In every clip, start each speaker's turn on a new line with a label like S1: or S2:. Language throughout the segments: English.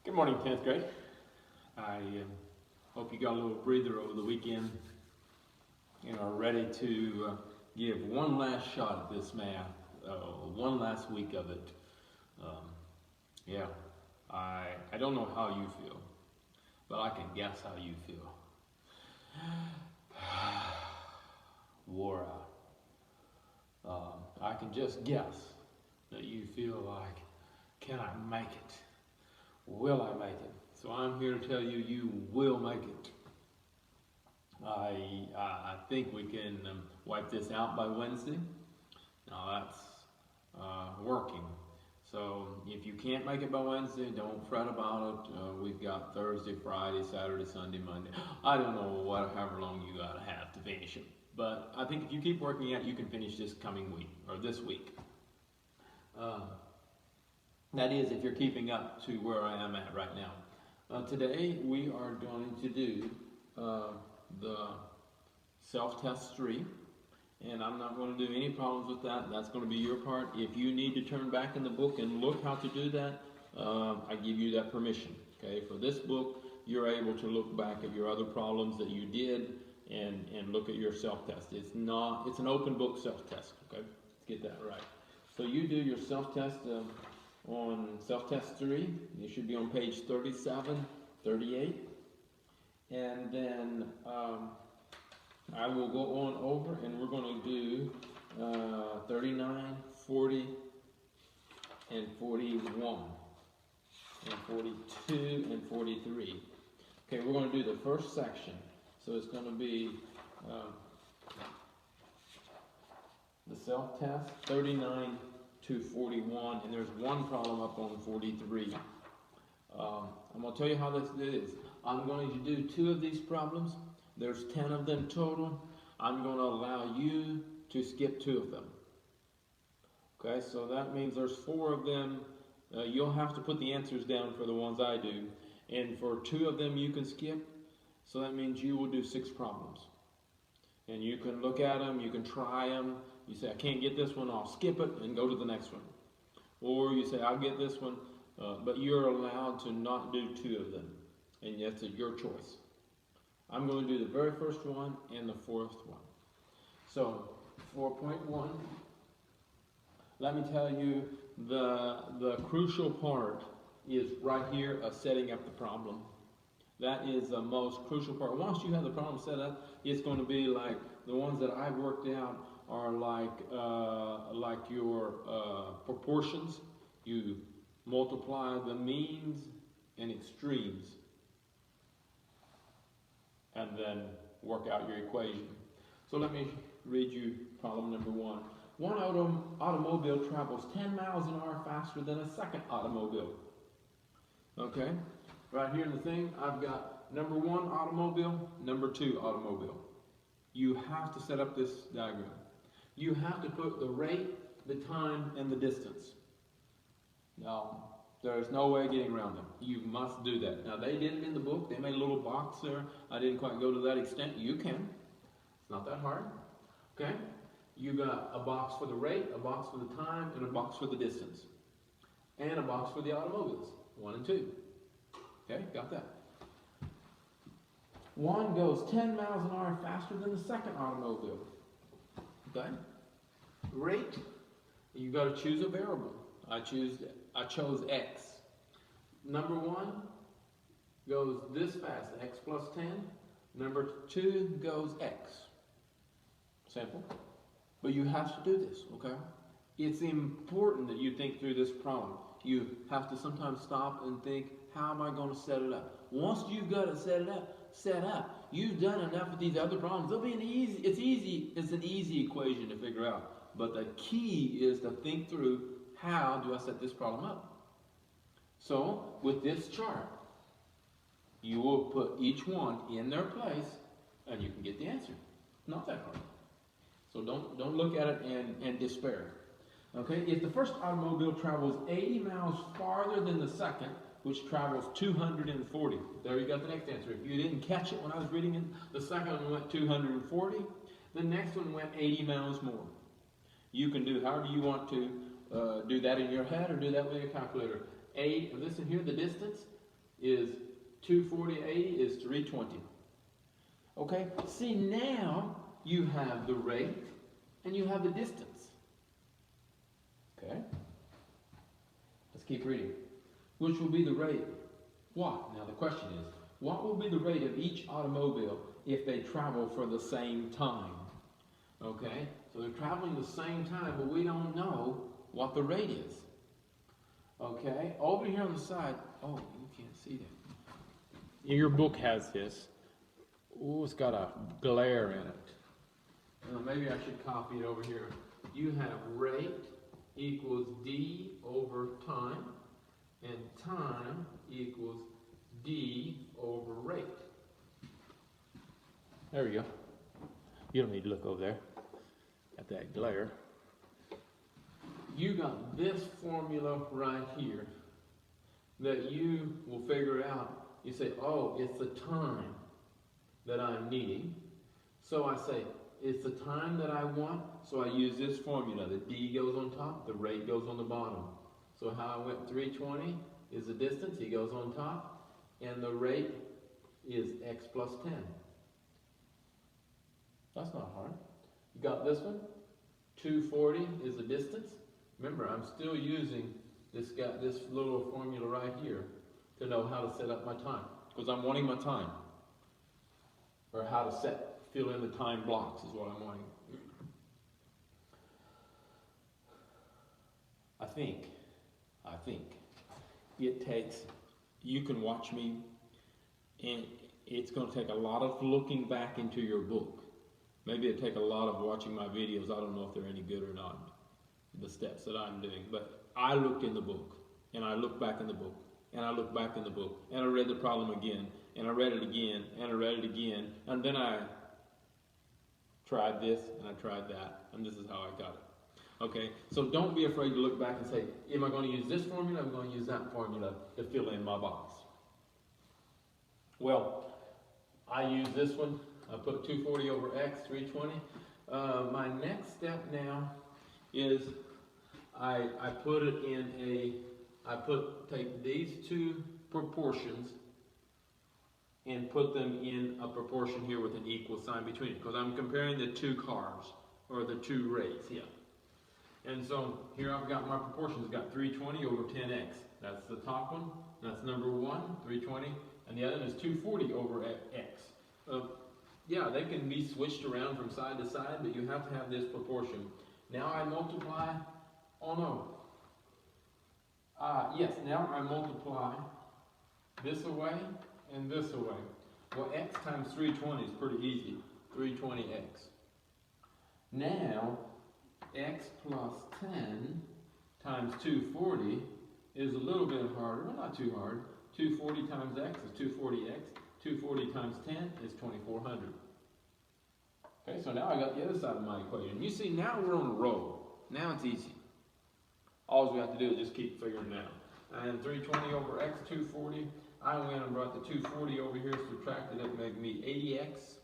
S1: Good morning, 10th grade. I hope you got a little breather over the weekend and are ready to give one last shot at this math, one last week of it. Yeah, I don't know how you feel, but I can guess how you feel. Wore out. I can just guess that you feel like, can I make it? Will I make it? So I'm here to tell you, you will make it. I think we can wipe this out by Wednesday. Now that's working. So if you can't make it by Wednesday, don't fret about it. We've got Thursday, Friday, Saturday, Sunday, Monday. I don't know however long you gotta have to finish it. But I think if you keep working at it, you can finish this coming week, or this week. That is, if you're keeping up to where I am at right now. Today we are going to do the self-test 3, and I'm not going to do any problems with that. That's going to be your part. If you need to turn back in the book and look how to do that, I give you that permission. Okay, for this book, you're able to look back at your other problems that you did and look at your self-test. It's an open book self-test. Okay, let's get that right. So you do your self-test. On self-test 3, you should be on page 37, 38, and then I will go on over and we're going to do 39, 40, and 41, and 42, and 43. Okay, we're going to do the first section, so it's going to be the self-test 39 to 41, and there's one problem up on 43. I'm going to tell you how this is. I'm going to do 2 of these problems. There's 10 of them total. I'm going to allow you to skip 2 of them. Okay, so that means there's 4 of them. You'll have to put the answers down for the ones I do, and for 2 of them you can skip. So that means you will do 6 problems. And you can look at them, you can try them. You say, I can't get this one, I'll skip it and go to the next one. Or you say, I'll get this one, but you're allowed to not do 2 of them. And that's your choice. I'm going to do the very first one and the 4th one. So, 4.1, let me tell you, the crucial part is right here of setting up the problem. That is the most crucial part. Once you have the problem set up, it's going to be like the ones that I've worked out are like your proportions. You multiply the means and extremes and then work out your equation. So let me read you problem number 1. One automobile travels 10 miles an hour faster than a second automobile. Okay, right here in the thing, I've got number 1 automobile, number 2 automobile. You have to set up this diagram. You have to put the rate, the time, and the distance. Now, there's no way of getting around them. You must do that. Now, they did it in the book. They made a little box there. I didn't quite go to that extent. You can. It's not that hard. Okay? You got a box for the rate, a box for the time, and a box for the distance. And a box for the automobiles, 1 and 2. Okay? Got that. One goes 10 miles an hour faster than the second automobile. Okay? Rate, you got to choose a variable. I chose X. Number 1 goes this fast, X plus 10. Number 2 goes X. Simple. But you have to do this, okay? It's important that you think through this problem. You have to sometimes stop and think, how am I going to set it up? Once you've got it set up, you've done enough of these other problems. They'll be it's an easy equation to figure out. But the key is to think through, how do I set this problem up? So, with this chart, you will put each one in their place, and you can get the answer. Not that hard. So don't look at it and despair. Okay, if the first automobile travels 80 miles farther than the second, which travels 240. There you got the next answer. If you didn't catch it when I was reading it, the second one went 240. The next one went 80 miles more. You can do however you want to do that in your head or do that with your calculator. Listen here, the distance, is 240/80 is 320. Okay, see now you have the rate and you have the distance. Okay, let's keep reading. Which will be the rate? What? Now the question is, what will be the rate of each automobile if they travel for the same time? Okay, so they're traveling the same time, but we don't know what the rate is. Okay, over here on the side, oh, you can't see that. Your book has this. Oh, it's got a glare in it. Maybe I should copy it over here. You have rate equals d over time, and time equals d over rate. There we go. You don't need to look over there at that glare. You got this formula right here that you will figure out. You say, oh, it's the time that I'm needing. So I say, it's the time that I want, so I use this formula. The d goes on top, the rate goes on the bottom. So how I went 320 is the distance, he goes on top, and the rate is x plus 10. That's not hard. You got this one, 240 is the distance. Remember, I'm still using this little formula right here to know how to set up my time, because I'm wanting my time, or how to fill in the time blocks is what I'm wanting. I think it takes, you can watch me, and it's going to take a lot of looking back into your book. Maybe it'll take a lot of watching my videos. I don't know if they're any good or not, the steps that I'm doing. But I looked in the book, and I looked back in the book, and I looked back in the book, and I read the problem again, and I read it again, and I read it again, and then I tried this, and I tried that, and this is how I got it. Okay, so don't be afraid to look back and say, am I going to use this formula? I'm going to use that formula to fill in my box. Well, I use this one. I put 240 over x, 320. My next step now is I take these two proportions and put them in a proportion here with an equal sign between it, because I'm comparing the two cars, or the two rates, yeah. And so here I've got my proportions. I've got 320 over 10x. That's the top one. That's number one, 320. And the other one is 240 over x. Yeah, they can be switched around from side to side, but you have to have this proportion. Now I multiply, oh no. Yes, now I multiply this away and this away. Well, x times 320 is pretty easy, 320x. Now, x plus 10 times 240 is a little bit harder, well not too hard. 240 times x is 240x. 240 times 10 is 2400. Okay, so now I got the other side of my equation. You see, now we're on a roll. Now it's easy. All we have to do is just keep figuring it out. And 320 over x, 240. I went and brought the 240 over here, subtracted it, made me 80x.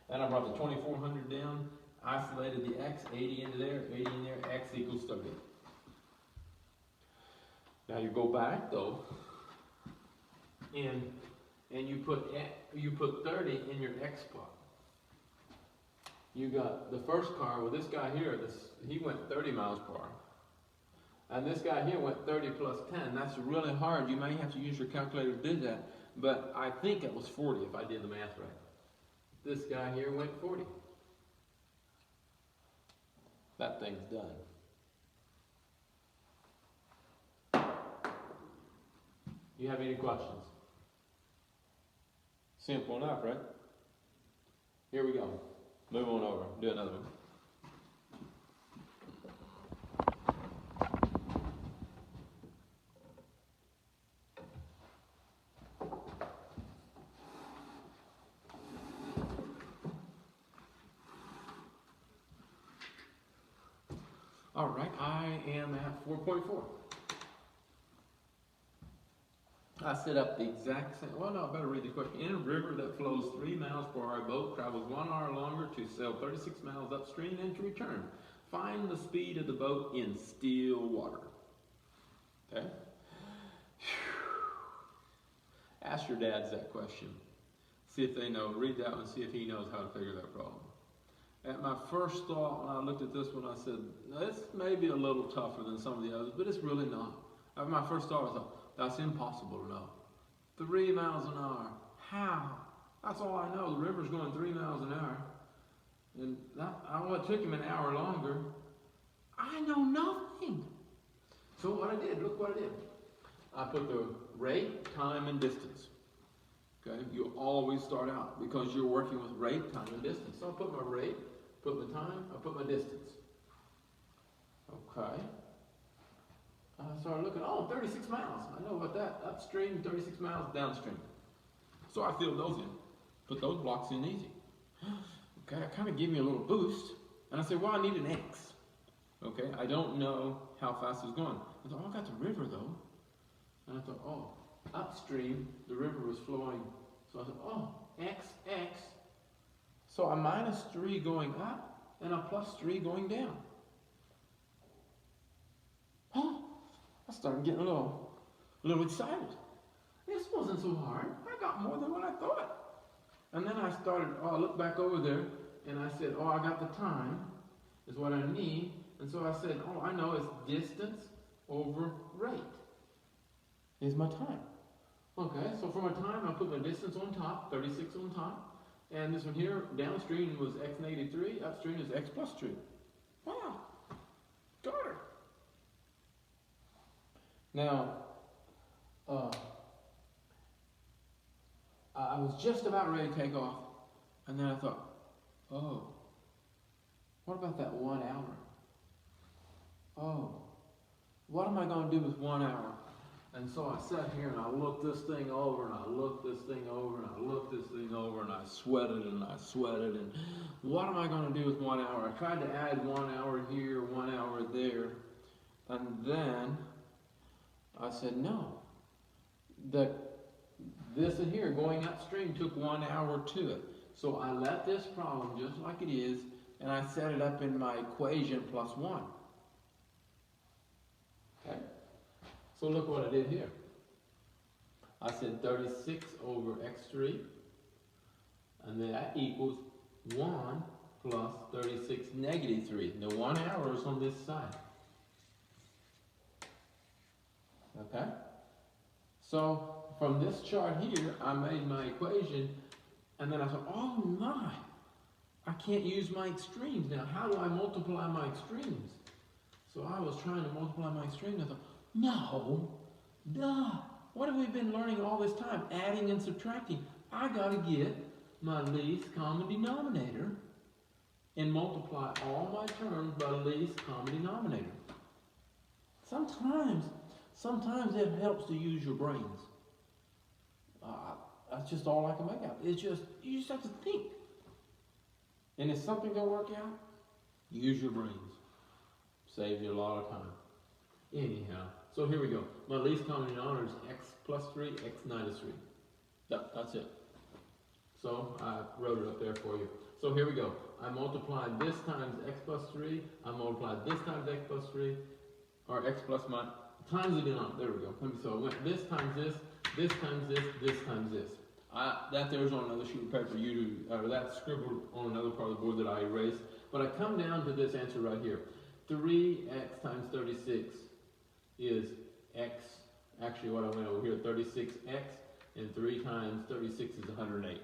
S1: Then I brought the 2400 down, isolated the x, 80 into there, 80 in there, x equals 30. Now you go back though, and you put 30 in your x plot. You got the first car, well this guy here, he went 30 miles per hour. And this guy here went 30 plus 10. That's really hard. You may have to use your calculator to do that. But I think it was 40 if I did the math right. This guy here went 40. That thing's done. You have any questions? Simple enough, right? Here we go. Move on over. Do another one. All right, I am at 4.4. I set up the exact same, well no, I better read the question. In a river that flows 3 miles per hour, a boat travels 1 hour longer to sail 36 miles upstream and to return. Find the speed of the boat in still water. Okay? Ask your dads that question. See if they know. Read that one, see if he knows how to figure that problem. At my first thought, when I looked at this one, I said, this may be a little tougher than some of the others, but it's really not. At my first thought, I thought, that's impossible to know. 3 miles an hour. How? That's all I know. The river's going 3 miles an hour. And it took him an hour longer. I know nothing. So what I did, look what I did. I put the rate, time, and distance. Okay, you always start out because you're working with rate, time, and distance. So I put my rate, put my time, I put my distance. Okay. I started looking, 36 miles. I know about that. Upstream, 36 miles downstream. So I filled those in. Put those blocks in easy. Okay, it kind of gave me a little boost. And I said, well, I need an X. Okay, I don't know how fast it's going. I thought, I got the river though. And I thought, upstream, the river was flowing. So I thought, X. So a -3 going up and a +3 going down. I started getting a little excited. This wasn't so hard. I got more than what I thought. And then I started, I looked back over there and I said, I got the time is what I need. And so I said, I know it's distance over rate is my time. Okay, so for my time, I put my distance on top, 36 on top. And this one here, downstream was x -3, upstream is x + 3. Wow, got her. Now, I was just about ready to take off, and then I thought, what about that 1 hour? What am I going to do with 1 hour? And so I sat here and I looked this thing over and I looked this thing over and I looked this thing over and I sweated and I sweated and what am I going to do with 1 hour? I tried to add 1 hour here, 1 hour there, and then I said no. This in here going upstream took 1 hour to it. So I let this problem just like it is and I set it up in my equation +1. Okay? So look what I did here. I said 36 over x3, and then that equals 1 plus 36 -3. The 1 hour is on this side. Okay? So from this chart here, I made my equation, and then I thought, I can't use my extremes. Now, how do I multiply my extremes? So I was trying to multiply my extremes, and I thought, no, duh. What have we been learning all this time? Adding and subtracting. I got to get my least common denominator and multiply all my terms by the least common denominator. Sometimes it helps to use your brains. That's just all I can make out. You just have to think. And if something don't work out, use your brains. Saves you a lot of time. Anyhow, so here we go. My least common denominator is x + 3, x -3. That's it. So I wrote it up there for you. So here we go. I multiplied this times x + 3. I multiplied this times x + 3. Or x plus my times the denominator. There we go. So I went this times this times this, this times this. That there's on another sheet of paper. That's scribbled on another part of the board that I erased. But I come down to this answer right here. 3x times 36 is x. Actually, what I went over here, 36x, and 3 times 36 is 108.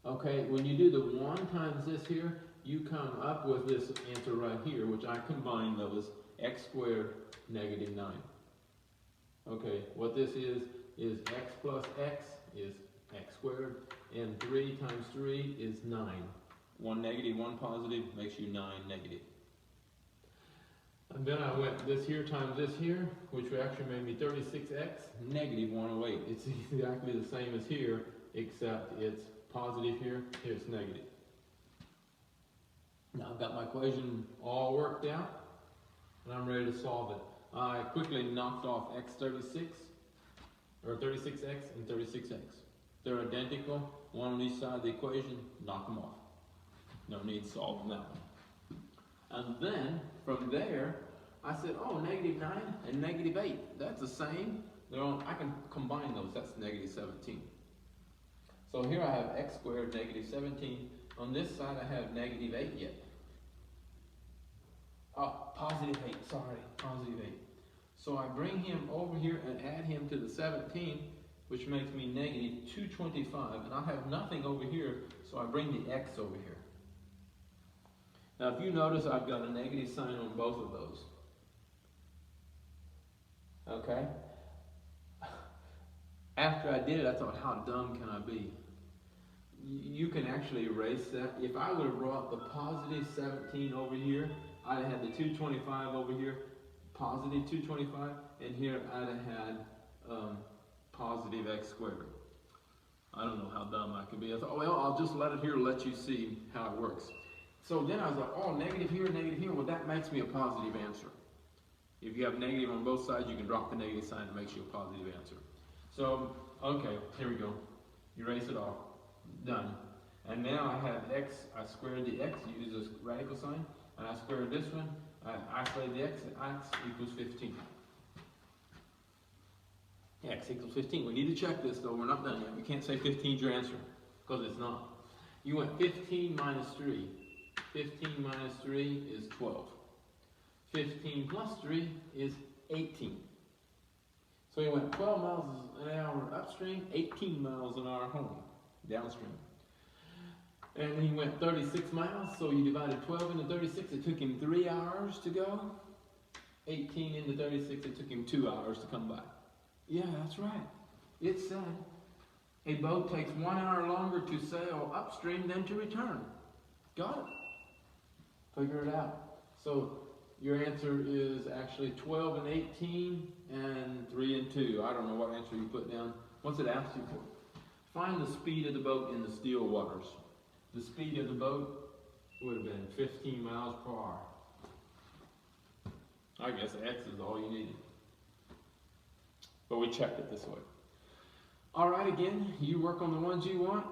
S1: Okay, when you do the 1 times this here, you come up with this answer right here, which I combine those, x squared -9. Okay, what this is x plus x is x squared, and 3 times 3 is 9. 1 negative, 1 positive makes you 9 negative. And then I went this here times this here, which actually made me 36x -108. It's exactly the same as here, except it's positive here, here it's negative. Now I've got my equation all worked out, and I'm ready to solve it. I quickly knocked off x36, or 36x and 36x. They're identical, one on each side of the equation, knock them off. No need solving that one. And then, from there, I said, -9 and -8, that's the same. I can combine those, that's negative 17. So here I have x squared negative 17. On this side I have negative 8 yet. Positive 8, sorry, positive 8. So I bring him over here and add him to the 17, which makes me negative 225, and I have nothing over here, so I bring the x over here. Now if you notice, I've got a negative sign on both of those. Okay? After I did it, I thought, how dumb can I be? You can actually erase that. If I would have brought the positive 17 over here, I'd have had the 225 over here, positive 225, and here I'd have had positive x squared. I don't know how dumb I could be. I thought, well, I'll just let it here, let you see how it works. So then I was like, oh, negative here, well, that makes me a positive answer. If you have negative on both sides, you can drop the negative sign, it makes you a positive answer. So, okay, here we go. Erase it off. Done. And now I have x, I squared the x, use this radical sign, and I squared this one, I isolated the x, and x equals 15. X equals 15. We need to check this though, we're not done yet. We can't say 15 is your answer, because it's not. You went 15 minus 3. 15 minus 3 is 12. 15 plus 3 is 18. So you went 12 miles an hour upstream, 18 miles an hour home, downstream. And then he went 36 miles, so you divided 12 into 36, it took him 3 hours to go. 18 into 36, it took him 2 hours to come back. Yeah, that's right. It said a boat takes 1 hour longer to sail upstream than to return. Got it? Figure it out. So your answer is actually 12 and 18 and 3 and 2. I don't know what answer you put down. What's it asked you for? Find the speed of the boat in the still waters. The speed of the boat would have been 15 miles per hour. I guess X is all you needed. But we checked it this way. All right, again, you work on the ones you want,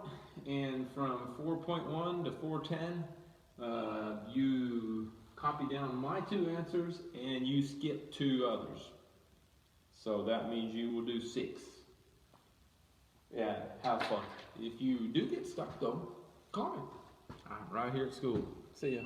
S1: and from 4.1 to 410, you copy down my 2 answers, and you skip 2 others. So that means you will do 6. Yeah, have fun. If you do get stuck though, call me. I'm right here at school. See ya.